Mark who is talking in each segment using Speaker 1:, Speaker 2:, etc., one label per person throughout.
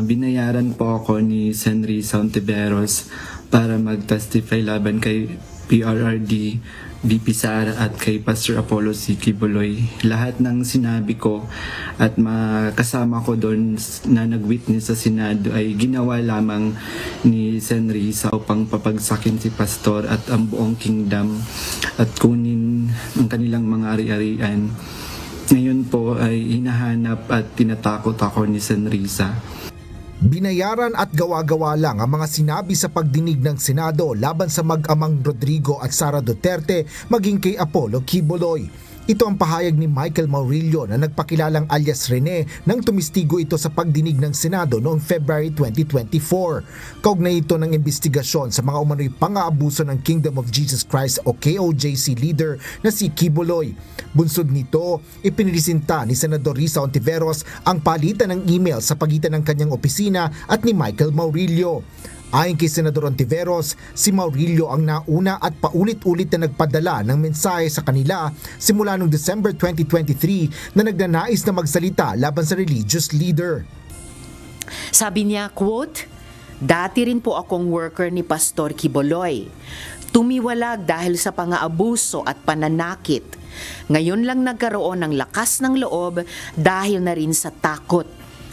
Speaker 1: Binayaran po ako ni Senrisa Ontiveros para mag-testify laban kay PRRD, VP Sara at kay Pastor Apollo C. Kibuloy. Lahat ng sinabi ko at kasama ko doon na nag-witness sa Senado ay ginawa lamang ni Senrisa upang papagsakin si Pastor at ang buong kingdom at kunin ang kanilang mga ari-arian. Ngayon po ay hinahanap at tinatakot ako ni Senrisa.
Speaker 2: Binayaran at gawa-gawa lang ang mga sinabi sa pagdinig ng Senado laban sa mag-amang Rodrigo at Sara Duterte maging kay Apollo Kibuloy. Ito ang pahayag ni Michael Maurilio na nagpakilalang alias Rene nang tumistigo ito sa pagdinig ng Senado noong February 2024. Kaugnay ito ng investigasyon sa mga umano'y pang-aabuso ng Kingdom of Jesus Christ o KOJC leader na si Kibuloy. Bunsod nito, ipinilisinta ni Senador Risa Ontiveros ang palitan ng email sa pagitan ng kanyang opisina at ni Michael Maurilio. Ayon kay Senador Ontiveros, si Maurilio ang nauna at paulit-ulit na nagpadala ng mensahe sa kanila simula noong December 2023 na nagnanais na magsalita laban sa religious leader.
Speaker 3: Sabi niya, quote, "Dati rin po akong worker ni Pastor Kibuloy. Tumiwalag dahil sa pang-aabuso at pananakit. Ngayon lang nagkaroon ng lakas ng loob dahil na rin sa takot.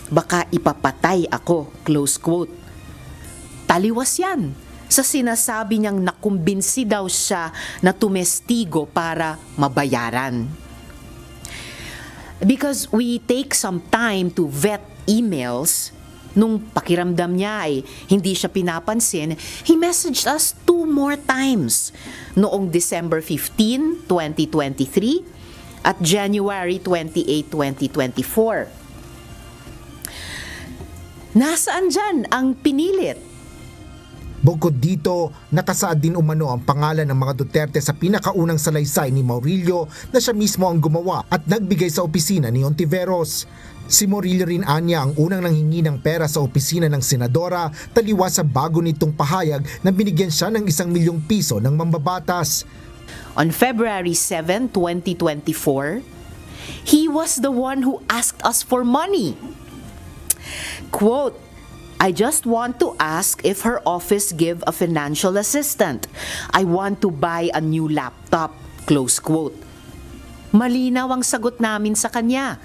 Speaker 3: Baka ipapatay ako." Close quote. Taliwas yan sa sinasabi niyang nakumbinsi daw siya na tumestigo para mabayaran. Because we take some time to vet emails, nung pakiramdam niya ay hindi siya pinapansin, he messaged us 2 more times noong December 15, 2023 at January 28, 2024. Nasaan dyan ang pinilit?
Speaker 2: Bukod dito, nakasaad din umano ang pangalan ng mga Duterte sa pinakaunang salaysay ni Maurilio na siya mismo ang gumawa at nagbigay sa opisina ni Ontiveros. Si Maurilio rin anya ang unang nanghingi ng pera sa opisina ng senadora taliwas sa bago nitong pahayag na binigyan siya ng 1 milyong piso ng mambabatas.
Speaker 3: On February 7, 2024, he was the one who asked us for money. Quote, "I just want to ask if her office give a financial assistant. I want to buy a new laptop." Close quote. Malinaw ang sagot namin sa kanya.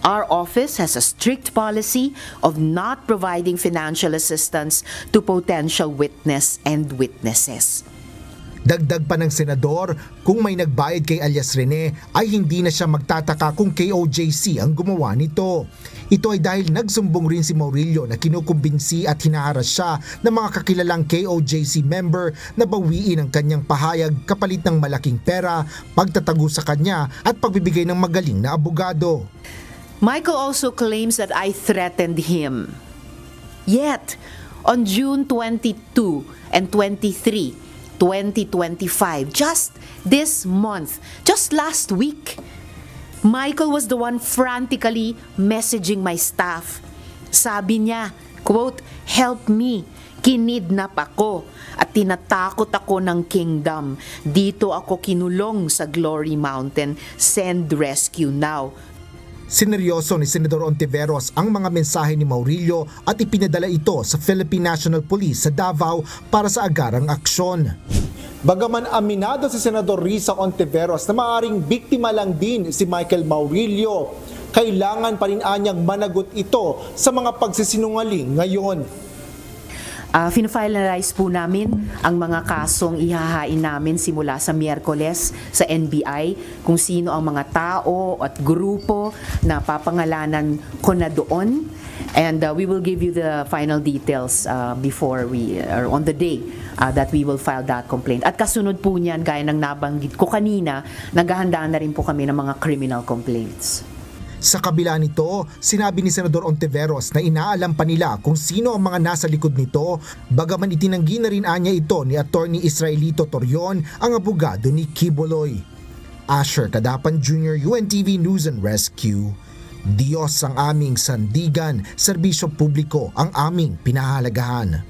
Speaker 3: Our office has a strict policy of not providing financial assistance to potential witness and witnesses.
Speaker 2: Dagdag pa ng senador, kung may nagbayad kay alias Rene ay hindi na siya magtataka kung KOJC ang gumawa nito. Ito ay dahil nagsumbong rin si Maurilio na kinukumbinsi at hinaharas siya ng mga kakilalang KOJC member na bawiin ang kanyang pahayag kapalit ng malaking pera, pagtatago sa kanya at pagbibigay ng magaling na abogado.
Speaker 3: Michael also claims that I threatened him. Yet, on June 22 and 23, 2025, just this month, just last week, Michael was the one frantically messaging my staff. Sabi niya, quote, "Help me, kinidnap ako at tinatakot ako ng kingdom. Dito ako kinulong sa Glory Mountain. Send rescue now."
Speaker 2: Sineryoso ni Senador Ontiveros ang mga mensahe ni Maurilio at ipinadala ito sa Philippine National Police sa Davao para sa agarang aksyon. Bagaman aminado si Senador Risa Ontiveros na maaaring biktima lang din si Michael Maurilio, kailangan pa rin anyang managot ito sa mga pagsisinungaling ngayon.
Speaker 3: Finalize po namin ang mga kasong ihahain namin simula sa Miyerkules sa NBI, kung sino ang mga tao at grupo na papangalanan ko na doon. And we will give you the final details before or on the day that we will file that complaint. At kasunod po niyan, gaya ng nabanggit ko kanina, naghahanda na rin po kami ng mga criminal complaints.
Speaker 2: Sa kabila nito, sinabi ni Senador Ontiveros na inaalam pa nila kung sino ang mga nasa likod nito, bagaman itinanggi na rin anya ito ni Attorney Israelito Torion, ang abogado ni Kibuloy. Asher Kadapan Jr., UNTV News and Rescue. Diyos ang aming sandigan, serbisyo publiko ang aming pinahalagahan.